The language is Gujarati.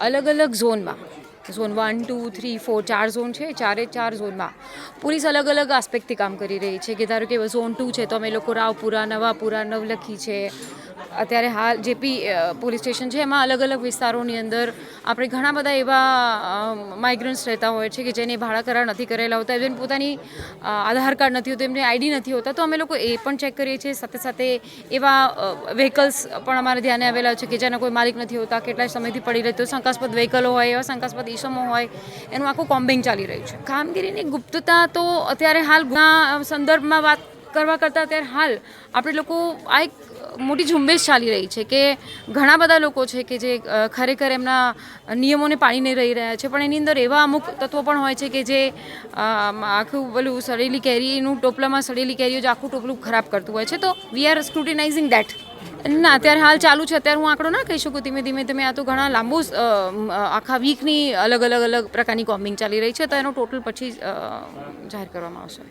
અલગ અલગ ઝોન 1, 2, 3, 4 4 ઝોન છે. ચાર ઝોનમાં પોલીસ અલગ અલગ આસ્પેક્ટથી કામ કરી રહી છે. કે ધારો કે ઝોન 2 છે તો અમે લોકો રાવપુરા, નવાપુરા, નવલખી છે. અત્યારે હાલ જેપી પોલીસ સ્ટેશન છે એમાં અલગ અલગ વિસ્તારોની અંદર આપણે ઘણા બધા એવા માઇગ્રન્ટ્સ રહેતા હોય છે કે જેને ભાડા કરાર નથી કરેલા હોતા, જેને પોતાની આધાર કાર્ડ નથી હોતું, એમને આઈડી નથી હોતા, તો અમે લોકો એ પણ ચેક કરીએ છીએ. સાથે સાથે એવા વ્હીકલ્સ પણ અમારે ધ્યાને આવેલા છે કે જેના કોઈ માલિક નથી હોતા, કેટલાય સમયથી પડી રહેતો શંકાસ્પદ વ્હીકલો હોય, એવા શંકાસ્પદ ઈસમો હોય, એનું આખું કોમ્બિંગ ચાલી રહ્યું છે. કામગીરીની ગુપ્તતા તો અત્યારે હાલના સંદર્ભમાં વાત કરવા કરતાં અત્યારે હાલ આપણે લોકો આ એક મોટી ઝુંબેશ ચાલી રહી છે કે ઘણા બધા લોકો છે કે જે ખરેખર એમના નિયમોને પાળીને રહી રહ્યા છે, પણ એની અંદર એવા અમુક તત્વો પણ હોય છે કે જે આખું પેલું સડેલી કેરીનું ટોપલામાં સડેલી કેરીઓ જ આખું ટોપલું ખરાબ કરતું હોય છે. તો વી આર સ્ક્રુટિનાઇઝિંગ દેટ. ના, અત્યારે હાલ ચાલુ છે. અત્યારે હું આંકડો ના કહી શકું. ધીમે ધીમે આ તો ઘણા લાંબુ આખા વીકની અલગ પ્રકારની કોમ્બિંગ ચાલી રહી છે, તો એનો ટોટલ પછી જાહેર કરવામાં આવશે.